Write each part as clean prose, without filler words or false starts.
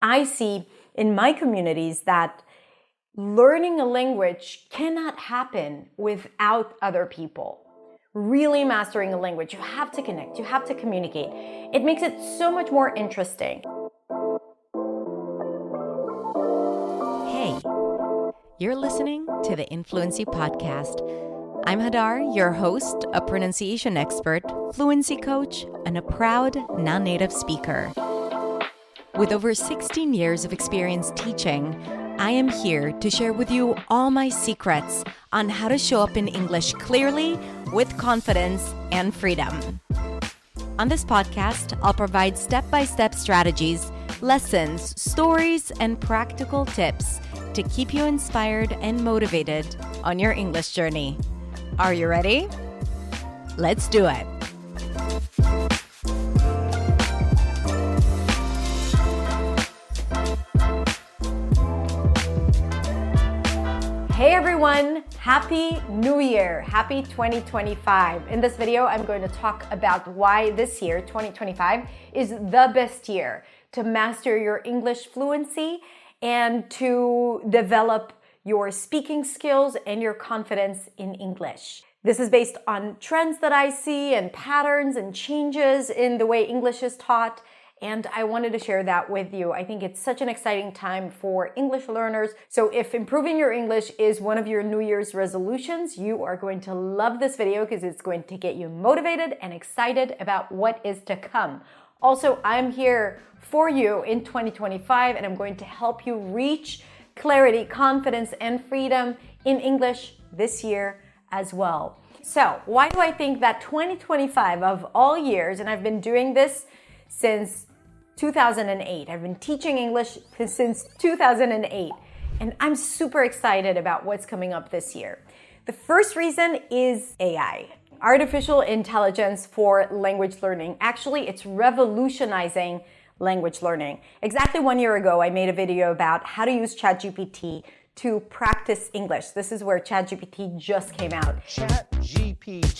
I see in my communities that learning a language cannot happen without other people. Really mastering a language, you have to connect, you have to communicate. It makes it so much more interesting. Hey, you're listening to the Fluency podcast. I'm Hadar, your host, a pronunciation expert, fluency coach, and a proud non-native speaker. With over 16 years of experience teaching, I am here to share with you all my secrets on how to show up in English clearly, with confidence and freedom. On this podcast, I'll provide step-by-step strategies, lessons, stories, and practical tips to keep you inspired and motivated on your English journey. Are you ready? Let's do it. Hey everyone, Happy New Year, Happy 2025. In this video, I'm going to talk about why this year, 2025, is the best year to master your English fluency and to develop your speaking skills and your confidence in English. This is based on trends that I see and patterns and changes in the way English is taught. And I wanted to share that with you. I think it's such an exciting time for English learners. So if improving your English is one of your New Year's resolutions, you are going to love this video because it's going to get you motivated and excited about what is to come. Also, I'm here for you in 2025, and I'm going to help you reach clarity, confidence, and freedom in English this year as well. So why do I think that 2025 of all years, and I've been doing this since 2008. I've been teaching English since 2008, and I'm super excited about what's coming up this year. The first reason is AI, artificial intelligence for language learning. Actually, it's revolutionizing language learning. Exactly 1 year ago, I made a video about how to use ChatGPT to practice English. This is where ChatGPT just came out. ChatGPT.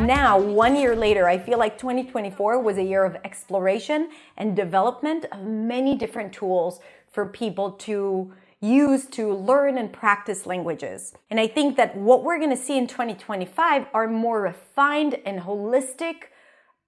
Now, 1 year later, I feel like 2024 was a year of exploration and development of many different tools for people to use to learn and practice languages. And I think that what we're going to see in 2025 are more refined and holistic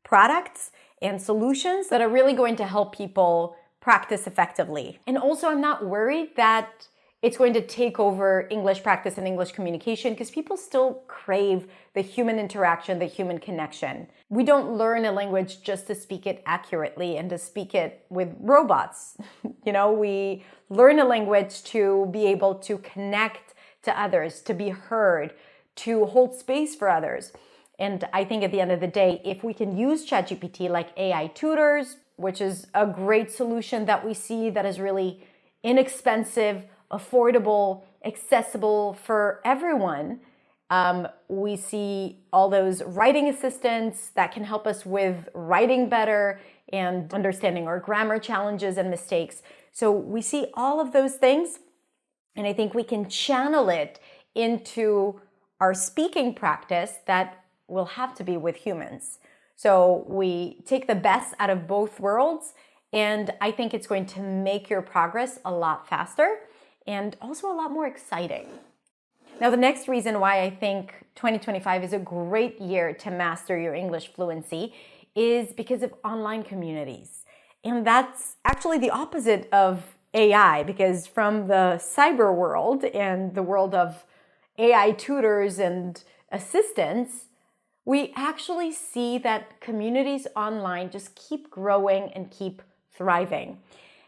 products and solutions that are really going to help people practice effectively. And also, I'm not worried that it's going to take over English practice and English communication because people still crave the human interaction, the human connection. We don't learn a language just to speak it accurately and to speak it with robots. We learn a language to be able to connect to others, to be heard, to hold space for others. And I think at the end of the day, if we can use ChatGPT like AI tutors, which is a great solution that we see that is really inexpensive, affordable, accessible for everyone. We see all those writing assistants that can help us with writing better and understanding our grammar challenges and mistakes. So we see all of those things, and I think we can channel it into our speaking practice that will have to be with humans. So we take the best out of both worlds, and I think it's going to make your progress a lot faster and also a lot more exciting. Now, the next reason why I think 2025 is a great year to master your English fluency is because of online communities. And that's actually the opposite of AI, because from the cyber world and the world of AI tutors and assistants, we actually see that communities online just keep growing and keep thriving.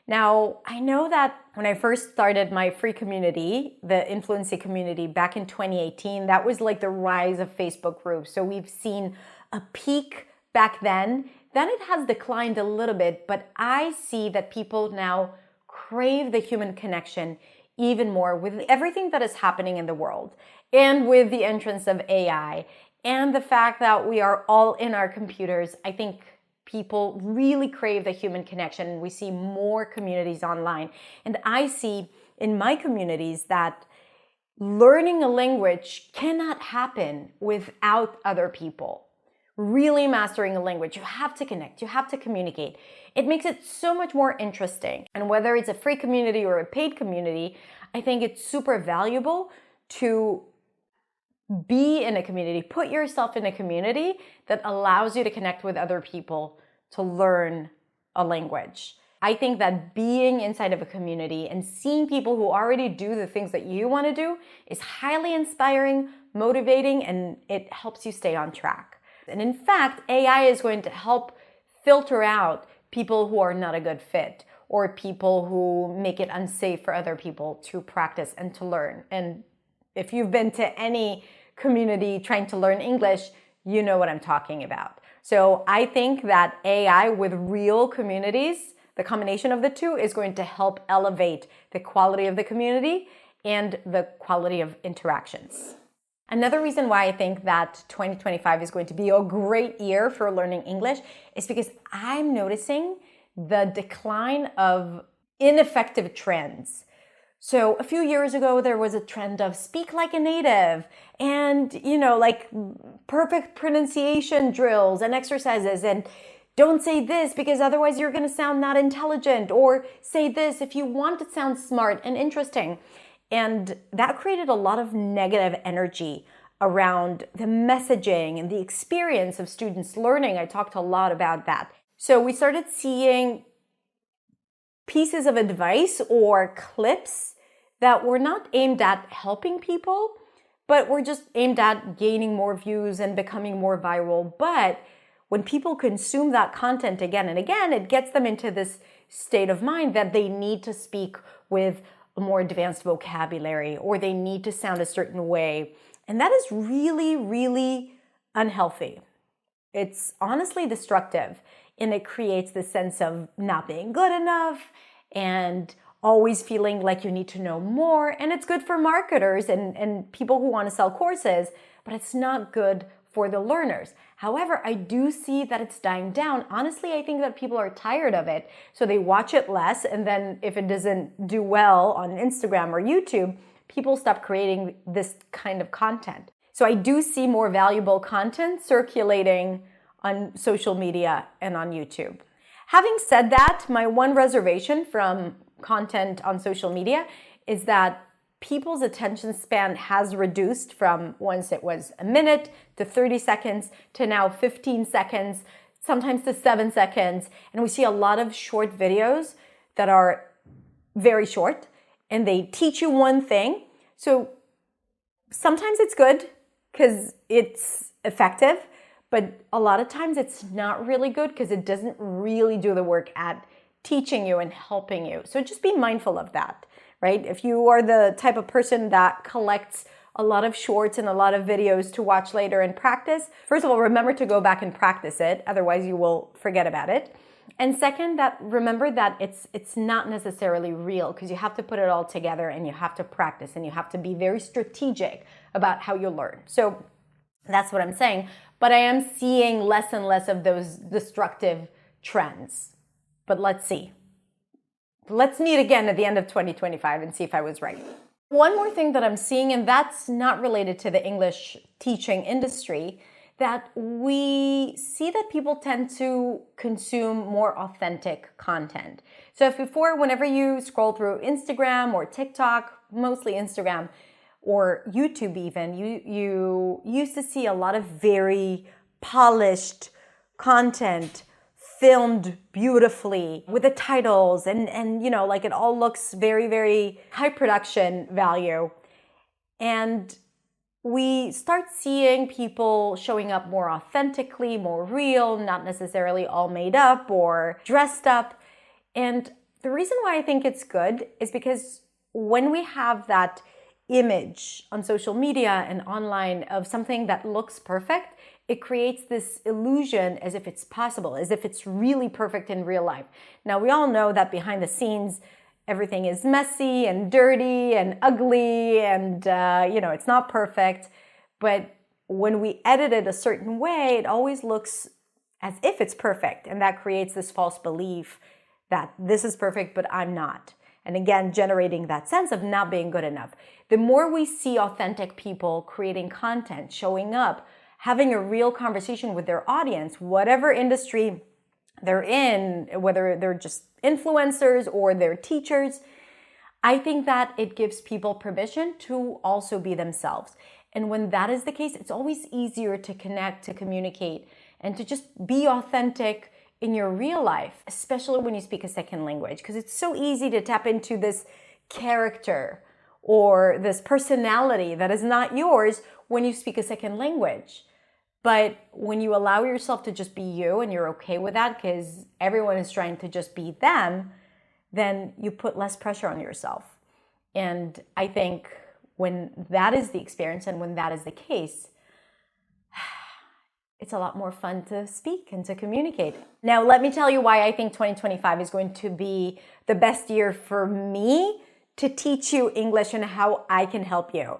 Now, I know that when I first started my free community, the Fluency community back in 2018, that was like the rise of Facebook groups. So we've seen a peak back then. Then it has declined a little bit, but I see that people now crave the human connection even more with everything that is happening in the world and with the entrance of AI and the fact that we are all in our computers. I think people really crave the human connection. We see more communities online. And I see in my communities that learning a language cannot happen without other people. really mastering a language, you have to connect, you have to communicate. It makes it so much more interesting. And whether it's a free community or a paid community, I think it's super valuable to be in a community, put yourself in a community that allows you to connect with other people to learn a language. I think that being inside of a community and seeing people who already do the things that you want to do is highly inspiring, motivating, and it helps you stay on track. And in fact, AI is going to help filter out people who are not a good fit or people who make it unsafe for other people to practice and to learn. And if you've been to any community trying to learn English, you know what I'm talking about. So I think that AI with real communities, the combination of the two is going to help elevate the quality of the community and the quality of interactions. Another reason why I think that 2025 is going to be a great year for learning English is because I'm noticing the decline of ineffective trends. So a few years ago, there was a trend of speak like a native and, like perfect pronunciation drills and exercises, and don't say this because otherwise you're going to sound not intelligent, or say this if you want to sound smart and interesting. And that created a lot of negative energy around the messaging and the experience of students learning. I talked a lot about that. So we started seeing pieces of advice or clips that were not aimed at helping people, but were just aimed at gaining more views and becoming more viral. But when people consume that content again and again, it gets them into this state of mind that they need to speak with a more advanced vocabulary, or they need to sound a certain way. And that is really, really unhealthy. It's honestly destructive, and it creates this sense of not being good enough and always feeling like you need to know more. And it's good for marketers and people who want to sell courses, but it's not good for the learners. However, I do see that it's dying down. Honestly, I think that people are tired of it. So they watch it less. And then if it doesn't do well on Instagram or YouTube, people stop creating this kind of content. So I do see more valuable content circulating on social media and on YouTube. Having said that, my one reservation from content on social media is that people's attention span has reduced from once it was a minute to 30 seconds to now 15 seconds, sometimes to 7 seconds. And we see a lot of short videos that are very short and they teach you one thing. So sometimes it's good because it's effective, but a lot of times it's not really good because it doesn't really do the work at teaching you and helping you. So just be mindful of that. Right? If you are the type of person that collects a lot of shorts and a lot of videos to watch later and practice, first of all, remember to go back and practice it. Otherwise, you will forget about it. And second, that remember that it's not necessarily real, because you have to put it all together and you have to practice and you have to be very strategic about how you learn. So that's what I'm saying. But I am seeing less and less of those destructive trends. But let's see. Let's meet again at the end of 2025 and see if I was right. One more thing that I'm seeing, and that's not related to the English teaching industry, that we see that people tend to consume more authentic content. So if before, whenever you scroll through Instagram or TikTok, mostly Instagram or YouTube even, you used to see a lot of very polished content filmed beautifully with the titles and like it all looks very, very high production value. And we start seeing people showing up more authentically, more real, not necessarily all made up or dressed up. And the reason why I think it's good is because when we have that image on social media and online of something that looks perfect, it creates this illusion as if it's possible, as if it's really perfect in real life. Now, we all know that behind the scenes, everything is messy and dirty and ugly and, it's not perfect. But when we edit it a certain way, it always looks as if it's perfect. And that creates this false belief that this is perfect, but I'm not. And again, generating that sense of not being good enough. The more we see authentic people creating content, showing up, having a real conversation with their audience, whatever industry they're in, whether they're just influencers or they're teachers. I think that it gives people permission to also be themselves. And when that is the case, it's always easier to connect, to communicate, and to just be authentic in your real life, especially when you speak a second language, because it's so easy to tap into this character or this personality that is not yours when you speak a second language. But when you allow yourself to just be you and you're okay with that because everyone is trying to just be them, then you put less pressure on yourself. And I think when that is the experience and when that is the case, it's a lot more fun to speak and to communicate. Now, let me tell you why I think 2025 is going to be the best year for me to teach you English and how I can help you.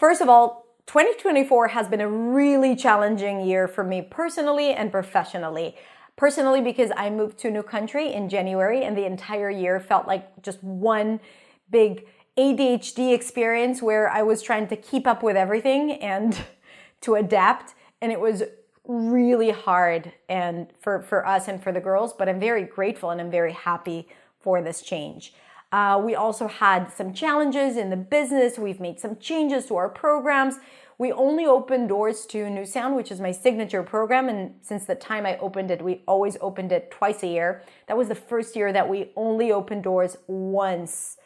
First of all, 2024 has been a really challenging year for me personally and professionally. Personally, because I moved to a new country in January and the entire year felt like just one big ADHD experience where I was trying to keep up with everything and to adapt. And it was really hard and for us and for the girls, but I'm very grateful and I'm very happy for this change. We also had some challenges in the business. We've made some changes to our programs. We only opened doors to New Sound, which is my signature program. And since the time I opened it, we always opened it twice a year. That was the first year that we only opened doors once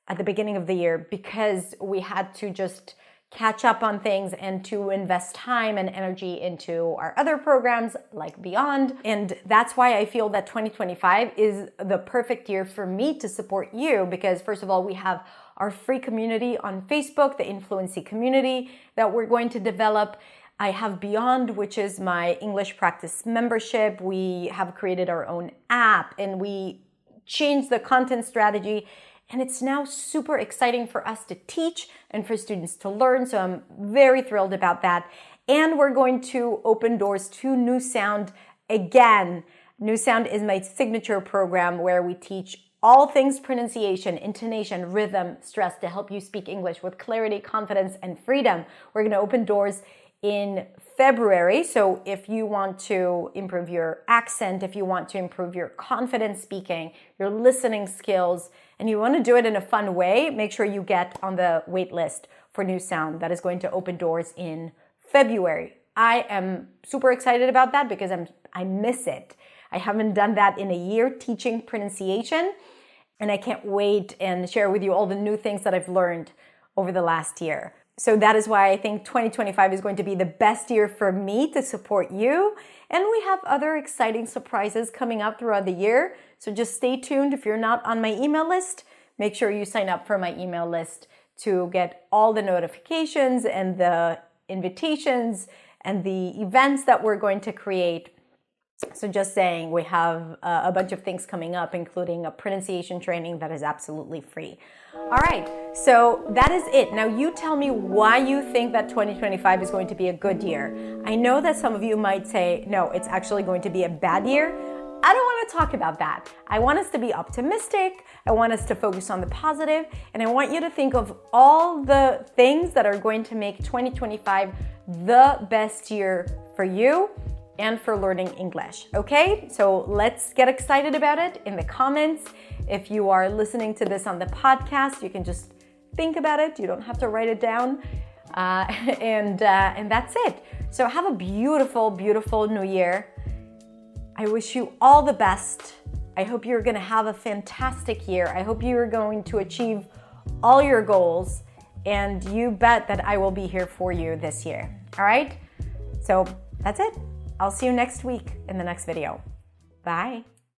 at the beginning of the year because we had to just catch up on things and to invest time and energy into our other programs like Beyond. And that's why I feel that 2025 is the perfect year for me to support you because first of all, we have our free community on Facebook, the Influency community that we're going to develop. I have Beyond, which is my English practice membership. We have created our own app and we changed the content strategy. And it's now super exciting for us to teach and for students to learn. So I'm very thrilled about that. And we're going to open doors to New Sound again. New Sound is my signature program where we teach all things pronunciation, intonation, rhythm, stress to help you speak English with clarity, confidence, and freedom. We're going to open doors in February. So if you want to improve your accent, if you want to improve your confidence speaking, your listening skills, and you want to do it in a fun way, make sure you get on the wait list for New Sound that is going to open doors in February. I am super excited about that because I miss it. I haven't done that in a year teaching pronunciation, and I can't wait and share with you all the new things that I've learned over the last year. So that is why I think 2025 is going to be the best year for me to support you. And we have other exciting surprises coming up throughout the year. So just stay tuned. If you're not on my email list, make sure you sign up for my email list to get all the notifications and the invitations and the events that we're going to create. So just saying, we have a bunch of things coming up, including a pronunciation training that is absolutely free. All right, so that is it. Now you tell me why you think that 2025 is going to be a good year. I know that some of you might say, no, it's actually going to be a bad year. I don't want to talk about that. I want us to be optimistic. I want us to focus on the positive, and I want you to think of all the things that are going to make 2025 the best year for you and for learning English, okay? So let's get excited about it in the comments. If you are listening to this on the podcast, you can just think about it. You don't have to write it down. And that's it. So have a beautiful, beautiful new year. I wish you all the best. I hope you're gonna have a fantastic year. I hope you're going to achieve all your goals, and you bet that I will be here for you this year, all right? So that's it. I'll see you next week in the next video. Bye.